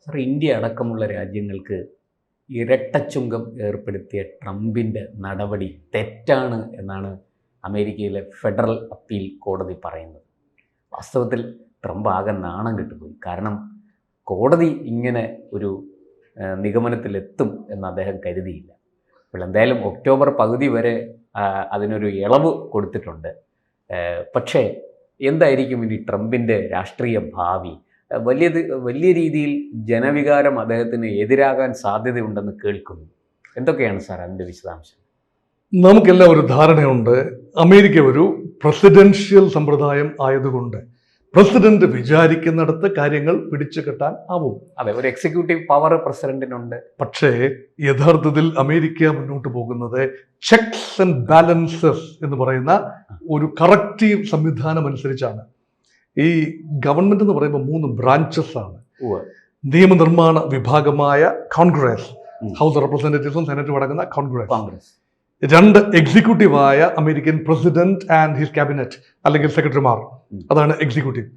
Sir, India അടക്കമുള്ള രാജ്യങ്ങൾക്ക് ഇരട്ടച്ചുങ്കം ഏർപ്പെടുത്തിയ ട്രംപിൻ്റെ നടപടി തെറ്റാണ് എന്നാണ് അമേരിക്കയിലെ ഫെഡറൽ അപ്പീൽ കോടതി പറയുന്നത്. വാസ്തവത്തിൽ ട്രംപ് ആകെ നാണം കെട്ടുപോയി. കാരണം കോടതി ഇങ്ങനെ ഒരു നിഗമനത്തിലെത്തും എന്ന് അദ്ദേഹം കരുതിയില്ല. അപ്പോൾ എന്തായാലും ഒക്ടോബർ പകുതി വരെ അതിനൊരു ഇളവ് കൊടുത്തിട്ടുണ്ട്. പക്ഷേ എന്തായിരിക്കും ഇനി ട്രംപിൻ്റെ രാഷ്ട്രീയ ഭാവി? വലിയ രീതിയിൽ ജനവികാരം അദ്ദേഹത്തിന് എതിരാകാൻ സാധ്യതയുണ്ടെന്ന് കേൾക്കുന്നു. എന്തൊക്കെയാണ് സാർ അതിൻ്റെ വിശദാംശം? നമുക്കെല്ലാം ഒരു ധാരണയുണ്ട്, അമേരിക്ക ഒരു പ്രസിഡൻഷ്യൽ സമ്പ്രദായം ആയതുകൊണ്ട് പ്രസിഡന്റ് വിചാരിക്കുന്നിടത്ത് കാര്യങ്ങൾ പിടിച്ചു കെട്ടാൻ ആവും. അതെ, ഒരു എക്സിക്യൂട്ടീവ് പവർ പ്രസിഡന്റിനുണ്ട്. പക്ഷേ യഥാർത്ഥത്തിൽ അമേരിക്ക മുന്നോട്ട് പോകുന്നത് ചെക്സ് ആൻഡ് ബാലൻസസ് എന്ന് പറയുന്ന ഒരു കറക്റ്റീവ് സംവിധാനം അനുസരിച്ചാണ്. ഈ ഗവൺമെന്റ് എന്ന് പറയുമ്പോൾ 3 ബ്രാഞ്ചസ് ആണ്. നിയമനിർമ്മാണ വിഭാഗമായ കോൺഗ്രസ്, ഹൗസ് ഓഫ് റെപ്രസെന്റേറ്റീവ്സും സെനറ്റും അടങ്ങുന്ന കോൺഗ്രസ്. 2 എക്സിക്യൂട്ടീവായ American president and his cabinet അല്ലെങ്കിൽ സെക്രട്ടറിമാർ, അതാണ് എക്സിക്യൂട്ടീവ്.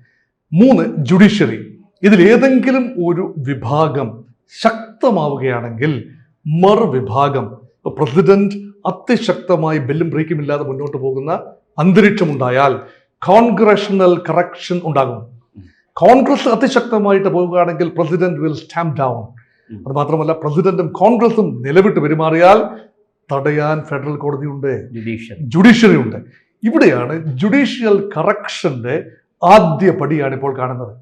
3 ജുഡീഷ്യറി. ഇതിലേതെങ്കിലും ഒരു വിഭാഗം ശക്തമാവുകയാണെങ്കിൽ മറുവിഭാഗം, പ്രസിഡന്റ് അതിശക്തമായി ബെല്ലും ബ്രേക്കും ഇല്ലാതെ മുന്നോട്ട് പോകുന്ന അന്തരീക്ഷമുണ്ടായാൽ കോൺഗ്രഷണൽ കറക്ഷൻ ഉണ്ടാകും. കോൺഗ്രസ് അതിശക്തമായിട്ട് പോവുകയാണെങ്കിൽ പ്രസിഡന്റ് വിൽ സ്റ്റാമ്പ് ഡൗൺ. അത് മാത്രമല്ല, പ്രസിഡന്റും കോൺഗ്രസും നിലവിട്ട് പെരുമാറിയാൽ തടയാൻ ഫെഡറൽ കോടതിയുണ്ട്, ജുഡീഷ്യറി ഉണ്ട്. ഇവിടെയാണ് ജുഡീഷ്യൽ കറക്ഷന്റെ ആദ്യ പടിയാണ് ഇപ്പോൾ കാണുന്നത്.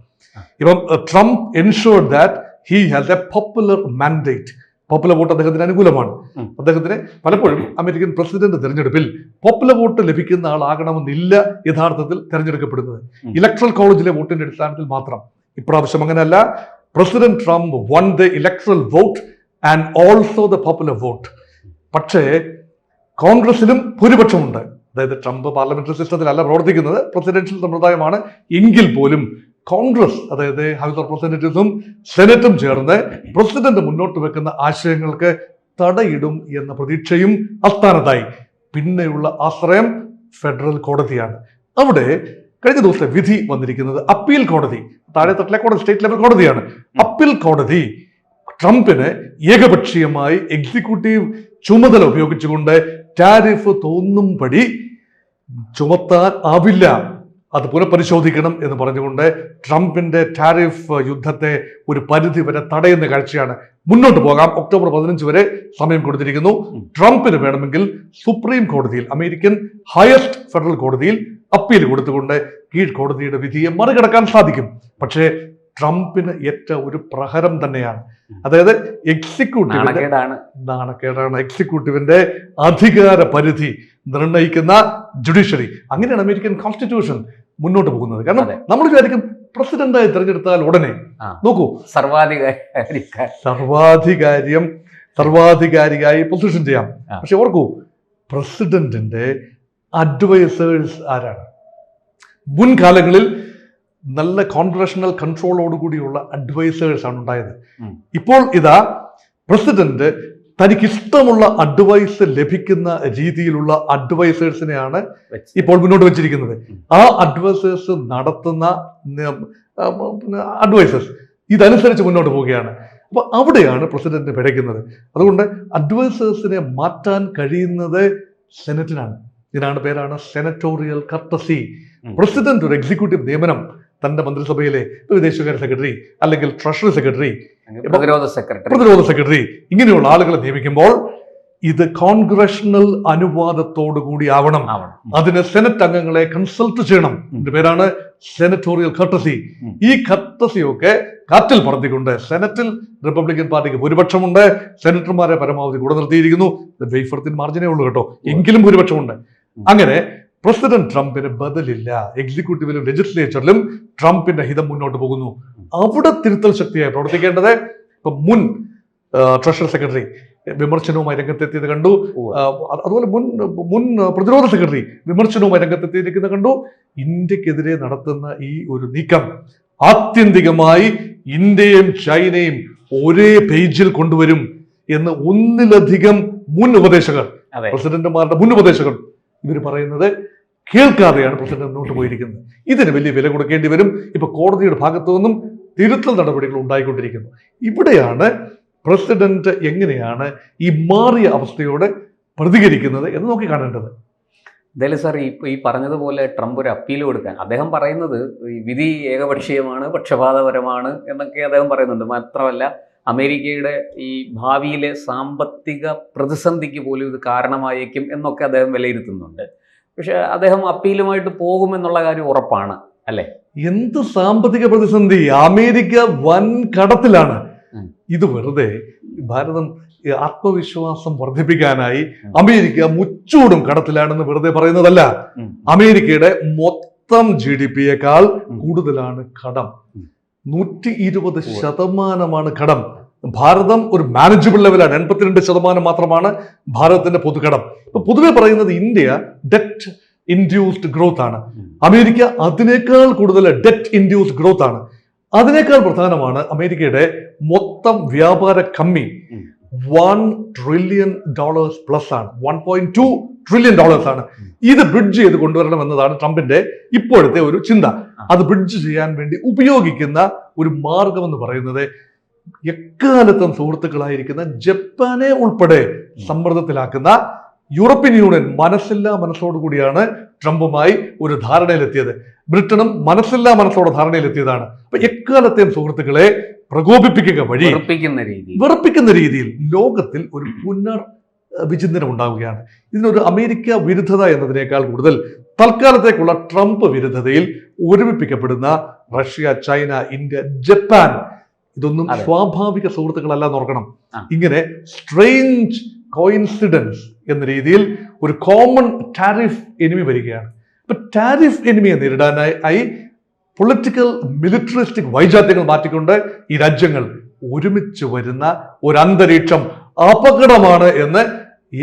ഇപ്പം Trump ensured that he has A popular mandate. Popular vote അദ്ദേഹത്തിന് അനുകൂലമാണ്. അദ്ദേഹത്തിന് പലപ്പോഴും അമേരിക്കൻ പ്രസിഡന്റ് തെരഞ്ഞെടുപ്പിൽ പോപ്പുലർ വോട്ട് ലഭിക്കുന്ന ആളാകണമെന്നില്ല യഥാർത്ഥത്തിൽ തെരഞ്ഞെടുക്കപ്പെടുന്നത്, ഇലക്ട്രൽ കോളേജിലെ വോട്ടിന്റെ അടിസ്ഥാനത്തിൽ മാത്രം. ഇപ്രാവശ്യം അങ്ങനെയല്ല. President Trump one the electoral vote and also the popular vote. പക്ഷേ കോൺഗ്രസിലും ഭൂരിപക്ഷമുണ്ട്. അതായത് ട്രംപ് പാർലമെന്ററി സിസ്റ്റത്തിലല്ല പ്രവർത്തിക്കുന്നത്, പ്രസിഡൻഷ്യൽ സമ്പ്രദായമാണ്. എങ്കിൽ പോലും കോൺഗ്രസ്, അതായത് ഹൗസ് ഓഫ് റെപ്രസെന്റേറ്റീവ്സും സെനറ്റും ചേർന്ന് പ്രസിഡന്റ് മുന്നോട്ട് വെക്കുന്ന ആശയങ്ങൾക്ക് തടയിടും എന്ന പ്രതീക്ഷയും അസ്ഥാനത്തായി. പിന്നെയുള്ള ആശ്രയം ഫെഡറൽ കോടതിയാണ്. അവിടെ കഴിഞ്ഞ ദിവസത്തെ വിധി വന്നിരിക്കുന്നത് അപ്പീൽ കോടതി, താഴെത്തട്ടിലെ കോടതി, സ്റ്റേറ്റ് ലെവൽ കോടതിയാണ്. അപ്പീൽ കോടതി ട്രംപിന് ഏകപക്ഷീയമായി എക്സിക്യൂട്ടീവ് ചുമതല ഉപയോഗിച്ചുകൊണ്ട് ടാരിഫ് തോന്നുംപടി ചുമത്താൻ ആവില്ല, അത് പുനഃപരിശോധിക്കണം എന്ന് പറഞ്ഞുകൊണ്ട് ട്രംപിന്റെ ടാരിഫ് യുദ്ധത്തെ ഒരു പരിധി വരെ തടയുന്ന കാഴ്ചയാണ്. മുന്നോട്ട് പോകാം. ഒക്ടോബർ 15 വരെ സമയം കൊടുത്തിരിക്കുന്നു. ട്രംപിന് വേണമെങ്കിൽ സുപ്രീം കോടതിയിൽ, അമേരിക്കൻ ഹയസ്റ്റ് ഫെഡറൽ കോടതിയിൽ അപ്പീൽ കൊടുത്തുകൊണ്ട് കീഴ്ക്കോടതിയുടെ വിധിയെ മറികടക്കാൻ സാധിക്കും. പക്ഷേ ട്രംപിന് ഏറ്റ ഒരു പ്രഹരം തന്നെയാണ്. അതായത് നാണക്കേടാണ് എക്സിക്യൂട്ടീവിന്റെ അധികാര പരിധി നിർണ്ണയിക്കുന്ന ജുഡീഷ്യറി. അങ്ങനെയാണ് അമേരിക്കൻ കോൺസ്റ്റിറ്റ്യൂഷൻ മുന്നോട്ട് പോകുന്നത്. കാരണം നമ്മൾ വിചാരിക്കും പ്രസിഡന്റായി തെരഞ്ഞെടുത്താൽ ഉടനെ നോക്കൂ സർവാധികാരിയായി പൊസിഷൻ ചെയ്യാം. പക്ഷെ ഓർക്കൂ, പ്രസിഡന്റിന്റെ അഡ്വൈസേഴ്സ് ആരാണ്? മുൻകാലങ്ങളിൽ നല്ല കോൺഗ്രഷണൽ കൺട്രോളോടുകൂടിയുള്ള അഡ്വൈസേഴ്സ് ആണ് ഉണ്ടായത്. ഇപ്പോൾ ഇതാ പ്രസിഡന്റ് തനിക്കിഷ്ടമുള്ള അഡ്വൈസ് ലഭിക്കുന്ന രീതിയിലുള്ള അഡ്വൈസേഴ്സിനെയാണ് ഇപ്പോൾ മുന്നോട്ട് വെച്ചിരിക്കുന്നത്. ആ അഡ്വൈസേഴ്സ് നടത്തുന്ന അഡ്വൈസേഴ്സ് ഇതനുസരിച്ച് മുന്നോട്ട് പോവുകയാണ്. അപ്പൊ അവിടെയാണ് പ്രസിഡന്റ് പിഴയ്ക്കുന്നത്. അതുകൊണ്ട് അഡ്വൈസേഴ്സിനെ മാറ്റാൻ കഴിയുന്നത് സെനറ്റിനാണ്. ഇതിനാണ് പേരാണ് സെനറ്റോറിയൽ കർട്ടസി. പ്രസിഡന്റ് ഒരു എക്സിക്യൂട്ടീവ് നിയമനം തന്റെ മന്ത്രിസഭയിലെ വിദേശകാര്യ സെക്രട്ടറി അല്ലെങ്കിൽ ട്രഷറി സെക്രട്ടറി, പ്രതിരോധ സെക്രട്ടറി, ഇങ്ങനെയുള്ള ആളുകളെ നിയമിക്കുമ്പോൾ ഇത് കോൺഗ്രഷണൽ അനുവാദത്തോടു കൂടി ആവണം. അതിന് സെനറ്റ് അംഗങ്ങളെ കൺസൾട്ട് ചെയ്യണം. ഇതിന്റെ പേരാണ് സെനറ്റോറിയൽ കർട്ടസി. ഈ കർട്ടസിയൊക്കെ കാറ്റിൽ പറത്തിക്കൊണ്ട് സെനറ്റിൽ റിപ്പബ്ലിക്കൻ പാർട്ടിക്ക് ഭൂരിപക്ഷമുണ്ട്. സെനറ്റർമാരെ പരമാവധി കൂടെ നിർത്തിയിരിക്കുന്നു. വെയ്ഫർത്തിൻ മാർജിനേ ഉള്ളൂ കേട്ടോ, എങ്കിലും ഭൂരിപക്ഷമുണ്ട്. അങ്ങനെ പ്രസിഡന്റ് ട്രംപിന് ബദലില്ല. എക്സിക്യൂട്ടീവിലും ലെജിസ്ലേച്ചറിലും ട്രംപിന്റെ ഹിതം മുന്നോട്ട് പോകുന്നു. അവിടെ തിരുത്തൽ ശക്തിയായി പ്രവർത്തിക്കേണ്ടത് ഇപ്പൊ മുൻ ട്രഷറി സെക്രട്ടറി വിമർശനവുമായി രംഗത്തെത്തിയത് കണ്ടു. അതുപോലെ മുൻ പ്രതിരോധ സെക്രട്ടറി വിമർശനവുമായി രംഗത്തെത്തിയിരിക്കുന്നത് കണ്ടു. ഇന്ത്യക്കെതിരെ നടത്തുന്ന ഈ ഒരു നീക്കം ആത്യന്തികമായി ഇന്ത്യയും ചൈനയും ഒരേ പേജിൽ കൊണ്ടുവരും എന്ന് ഒന്നിലധികം മുൻ ഉപദേശകർ, പ്രസിഡന്റുമാരുടെ മുൻ ഉപദേശകർ ഇവർ പറയുന്നത് കേൾക്കാതെയാണ് പ്രസിഡന്റ് മുന്നോട്ട് പോയിരിക്കുന്നത്. ഇതിന് വലിയ വില കൊടുക്കേണ്ടി വരും. ഇപ്പൊ കോടതിയുടെ ഭാഗത്തു നിന്നും തിരുത്തൽ നടപടികൾ ഉണ്ടായിക്കൊണ്ടിരിക്കുന്നു. ഇവിടെയാണ് പ്രസിഡന്റ് എങ്ങനെയാണ് ഈ മാറിയ അവസ്ഥയോട് പ്രതികരിക്കുന്നത് എന്ന് നോക്കി കാണേണ്ടത്. എന്തായാലും സാർ ഈ പറഞ്ഞതുപോലെ ട്രംപ് ഒരു അപ്പീൽ കൊടുക്കാൻ അദ്ദേഹം പറയുന്നത് ഈ വിധി ഏകപക്ഷീയമാണ്, പക്ഷപാതപരമാണ് എന്നൊക്കെ അദ്ദേഹം പറയുന്നുണ്ട്. മാത്രമല്ല അമേരിക്കയുടെ ഈ ഭാവിയിലെ സാമ്പത്തിക പ്രതിസന്ധിക്ക് പോലും ഇത് കാരണമായേക്കും എന്നൊക്കെ അദ്ദേഹം വിലയിരുത്തുന്നുണ്ട്. പക്ഷെ അദ്ദേഹം അപ്പീലുമായിട്ട് പോകുമെന്നുള്ള കാര്യം ഉറപ്പാണ് അല്ലേ? എന്ത് സാമ്പത്തിക പ്രതിസന്ധി? അമേരിക്ക വൻ കടത്തിലാണ്. ഇത് വെറുതെ ഭാരതം ആത്മവിശ്വാസം വർദ്ധിപ്പിക്കാനായി അമേരിക്ക മുച്ചൂടും കടത്തിലാണെന്ന് വെറുതെ പറയുന്നതല്ല. അമേരിക്കയുടെ മൊത്തം GDP-യേക്കാൾ കൂടുതലാണ് കടം. 120% കടം. ഭാരതം ഒരു മാനേജബിൾ ലെവലാണ്. 82% മാത്രമാണ് ഭാരതത്തിന്റെ പൊതുകടം. ഇപ്പൊ പൊതുവെ പറയുന്നത് ഇന്ത്യ ഡെറ്റ് ഇൻഡ്യൂസ്ഡ് ഗ്രോത്ത് ആണ്. അമേരിക്ക അതിനേക്കാൾ കൂടുതൽ ഡെറ്റ് ഇൻഡ്യൂസ്ഡ് ഗ്രോത്ത് ആണ്. അതിനേക്കാൾ പ്രധാനമാണ് അമേരിക്കയുടെ മൊത്തം വ്യാപാര കമ്മി $1 trillion പ്ലസ് ആണ്. $1.2 trillion ആണ്. ഇത് ബ്രിഡ്ജ് ചെയ്ത് കൊണ്ടുവരണം എന്നതാണ് ട്രംപിന്റെ ഇപ്പോഴത്തെ ഒരു ചിന്ത. അത് ബ്രിഡ്ജ് ചെയ്യാൻ വേണ്ടി ഉപയോഗിക്കുന്ന ഒരു മാർഗം എന്ന് പറയുന്നത് എക്കാലത്തും സുഹൃത്തുക്കളായിരിക്കുന്ന ജപ്പാനെ ഉൾപ്പെടെ സമ്മർദ്ദത്തിലാക്കുന്ന യൂറോപ്യൻ യൂണിയൻ മനസ്സില്ലാ മനസ്സോടുകൂടിയാണ് ട്രംപുമായി ഒരു ധാരണയിലെത്തിയത്. ബ്രിട്ടനും മനസ്സില്ലാ മനസ്സോടെ ധാരണയിലെത്തിയതാണ്. അപ്പൊ എക്കാലത്തെയും സുഹൃത്തുക്കളെ പ്രകോപിപ്പിക്കുക വഴി വെറുപ്പിക്കുന്ന രീതിയിൽ ലോകത്തിൽ ഒരു വിചിന്തനം ഉണ്ടാവുകയാണ്. ഇതിനൊരു അമേരിക്ക വിരുദ്ധത എന്നതിനേക്കാൾ കൂടുതൽ തൽക്കാലത്തേക്കുള്ള ട്രംപ് വിരുദ്ധതയിൽ ഒരുമിപ്പിക്കപ്പെടുന്ന റഷ്യ, ചൈന, ഇന്ത്യ, ജപ്പാൻ, ഇതൊന്നും സ്വാഭാവിക സുഹൃത്തുക്കളല്ല നോക്കണം. ഇങ്ങനെ സ്ട്രേഞ്ച് കോയിൻസിഡൻസ് എന്ന രീതിയിൽ ഒരു കോമൺ ടാരിഫ് എനിമി വരികയാണ്. ഇപ്പൊ ടാരിഫ് എനിമിയെ നേരിടാനായി പൊളിറ്റിക്കൽ മിലിറ്ററിസ്റ്റിക് വൈജാത്യങ്ങൾ മാറ്റിക്കൊണ്ട് ഈ രാജ്യങ്ങൾ ഒരുമിച്ച് വരുന്ന ഒരു അന്തരീക്ഷം അപകടമാണ് എന്ന്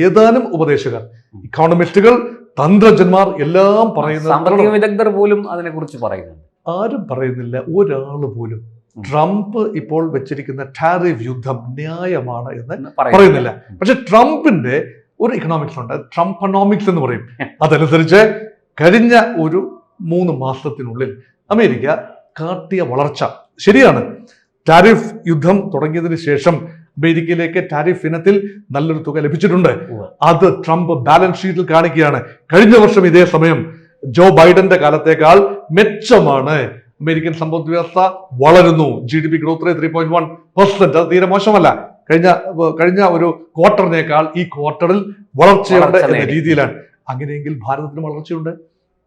ഏതാനും ഉപദേശകർ, ഇക്കോണമിസ്റ്റുകൾ, തന്ത്രജ്ഞന്മാർ എല്ലാം പറയുന്നത്. സാമ്പത്തിക വിദഗ്ധർ പോലും അതിനെക്കുറിച്ച് പറയുന്നുണ്ട്. ആരും പറയുന്നില്ല, ഒരാൾ പോലും ട്രംപ് ഇപ്പോൾ വെച്ചിരിക്കുന്ന ടാരിഫ് യുദ്ധം ന്യായമാണ് എന്ന് പറയുന്നില്ല. പക്ഷെ ട്രംപിന്റെ ഒരു ഇക്കണോമിക്സ് ഉണ്ട്, ട്രംപനോമിക്സ് എന്ന് പറയും. അതനുസരിച്ച് കഴിഞ്ഞ ഒരു 3 മാസത്തിനുള്ളിൽ അമേരിക്ക കാട്ടിയ വളർച്ച ശരിയാണ്. ടാരിഫ് യുദ്ധം തുടങ്ങിയതിന് ശേഷം അമേരിക്കയിലേക്ക് ടാരിഫ് ഇനത്തിൽ നല്ലൊരു തുക ലഭിച്ചിട്ടുണ്ട്. അത് ട്രംപ് ബാലൻസ് ഷീറ്റിൽ കാണിക്കുകയാണ്. കഴിഞ്ഞ വർഷം ഇതേ സമയം ജോ ബൈഡന്റെ കാലത്തേക്കാൾ മെച്ചമാണ് അമേരിക്കൻ സമ്പദ് വ്യവസ്ഥ വളരുന്നു. GDP growth rate 3.1%. അത് തീരെ മോശമല്ല. കഴിഞ്ഞ ഒരു ക്വാർട്ടറിനേക്കാൾ ഈ ക്വാർട്ടറിൽ വളർച്ചയുണ്ട് എന്ന രീതിയിലാണ്. അങ്ങനെയെങ്കിൽ ഭാരതത്തിന് വളർച്ചയുണ്ട്.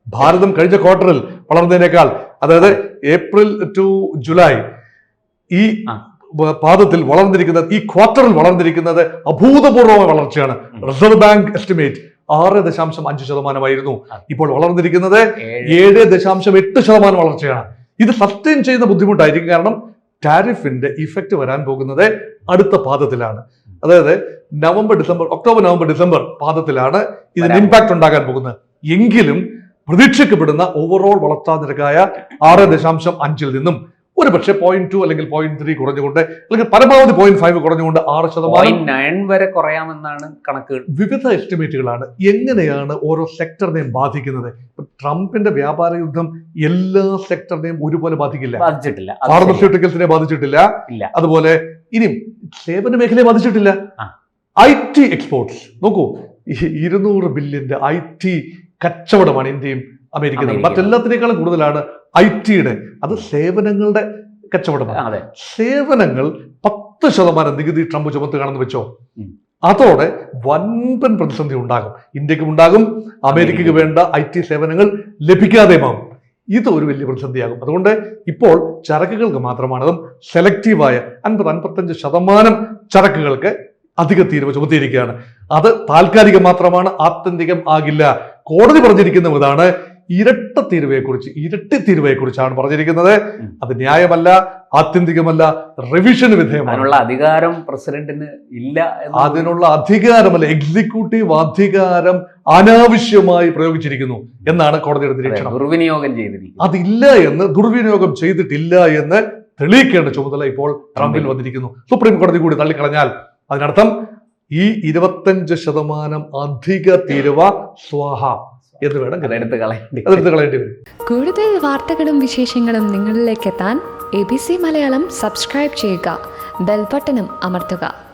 ഭാരതം കഴിഞ്ഞ ക്വാർട്ടറിൽ വളർന്നതിനേക്കാൾ, അതായത് ഏപ്രിൽ ടു ജൂലൈ ഈ പാദത്തിൽ വളർന്നിരിക്കുന്നത്, ഈ ക്വാർട്ടറിൽ വളർന്നിരിക്കുന്നത് അഭൂതപൂർവമായ വളർച്ചയാണ്. റിസർവ് ബാങ്ക് എസ്റ്റിമേറ്റ് 6.5% ഇപ്പോൾ വളർന്നിരിക്കുന്നത് 7.8% വളർച്ചയാണ്. ഇത് സസ്റ്റെയിൻ ചെയ്യുന്ന ബുദ്ധിമുട്ടായിരിക്കും. കാരണം ടാരിഫിന്റെ ഇഫക്റ്റ് വരാൻ പോകുന്നത് അടുത്ത പാദത്തിലാണ്. അതായത് ഒക്ടോബർ നവംബർ ഡിസംബർ പാദത്തിലാണ് ഇതിന് ഇമ്പാക്ട് ഉണ്ടാകാൻ പോകുന്നത്. എങ്കിലും പ്രതീക്ഷിക്കപ്പെടുന്ന ഓവറോൾ വളർച്ചാ നിരക്കായ 6.5 നിന്നും ഒരു പക്ഷേ 0.2 അല്ലെങ്കിൽ 0.3 കുറഞ്ഞുകൊണ്ട്, അല്ലെങ്കിൽ പരമാവധി 0.5 കുറഞ്ഞുകൊണ്ട് 6% വരെ കുറയാമെന്നാണ് കണക്കുകൾ. വിവിധ എസ്റ്റിമേറ്റുകളാണ്. എങ്ങനെയാണ് ഓരോ സെക്ടറിനെയും ബാധിക്കുന്നത്? ട്രംപിന്റെ വ്യാപാര യുദ്ധം എല്ലാ സെക്ടറിനെയും ഒരുപോലെ ബാധിക്കില്ല. ഫാർമസ്യൂട്ടിക്കൽസിനെ ബാധിച്ചിട്ടില്ല. അതുപോലെ ഇനിയും സേവന മേഖലയെ ബാധിച്ചിട്ടില്ല. IT എക്സ്പോർട്സ് നോക്കൂ, 200 ബില്യന്റെ IT കച്ചവടമാണ് ഇന്ത്യയും അമേരിക്കയും. മറ്റെല്ലാത്തിനേക്കാളും കൂടുതലാണ് IT-യുടെ. അത് സേവനങ്ങളുടെ കച്ചവടമാണ്. സേവനങ്ങൾ 10% നികുതി ട്രംപ് ചുമത്തുകയാണെന്ന് വെച്ചോ, അതോടെ വൻപൻ പ്രതിസന്ധി ഉണ്ടാകും. ഇന്ത്യക്കും ഉണ്ടാകും, അമേരിക്കയ്ക്ക് വേണ്ട IT സേവനങ്ങൾ ലഭിക്കാതെയുമാകും. ഇത് ഒരു വലിയ പ്രതിസന്ധിയാകും. അതുകൊണ്ട് ഇപ്പോൾ ചരക്കുകൾക്ക് മാത്രമാണ്, അതും സെലക്റ്റീവായ 50-55% ചരക്കുകൾക്ക് അധിക തീരുവ ചുമത്തിയിരിക്കുകയാണ്. അത് താൽക്കാലികം മാത്രമാണ്, ആത്യന്തികം ആകില്ല. കോടതി പറഞ്ഞിരിക്കുന്ന ഇതാണ്, ഇരട്ടി തീരുവയെക്കുറിച്ചാണ് പറഞ്ഞിരിക്കുന്നത്. അത് ന്യായമല്ല, ആത്യന്തികമല്ല, റിവിഷന് വിധേയമാണ്. അതിനുള്ള അധികാരം പ്രസിഡന്റിന് ഇല്ല. അതിനുള്ള അധികാരമല്ല, എക്സിക്യൂട്ടീവ് അധികാരം അനാവശ്യമായി പ്രയോഗിച്ചിരിക്കുന്നു എന്നാണ് കോടതിയുടെ നിരീക്ഷണം. ദുർവിനിയോഗം ചെയ്തിരിക്കുന്നു. അതില്ല എന്ന്, ദുർവിനിയോഗം ചെയ്തിട്ടില്ല എന്ന് തെളിയിക്കേണ്ട ചുമതല ഇപ്പോൾ ട്രംപിൽ വന്നിരിക്കുന്നു. സുപ്രീം കോടതി കൂടി തള്ളിക്കളഞ്ഞാൽ അതിനർത്ഥം ഈ 25% അധിക തീരുവ സ്വാഹ എന്ന് വേണം, അതെടുത്ത് കളയേണ്ടി വരും. കൂടുതൽ വാർത്തകളും വിശേഷങ്ങളും നിങ്ങളിലേക്ക് എത്താൻ ABC മലയാളം സബ്സ്ക്രൈബ് ചെയ്യുക, ബെൽബട്ടനും അമർത്തുക.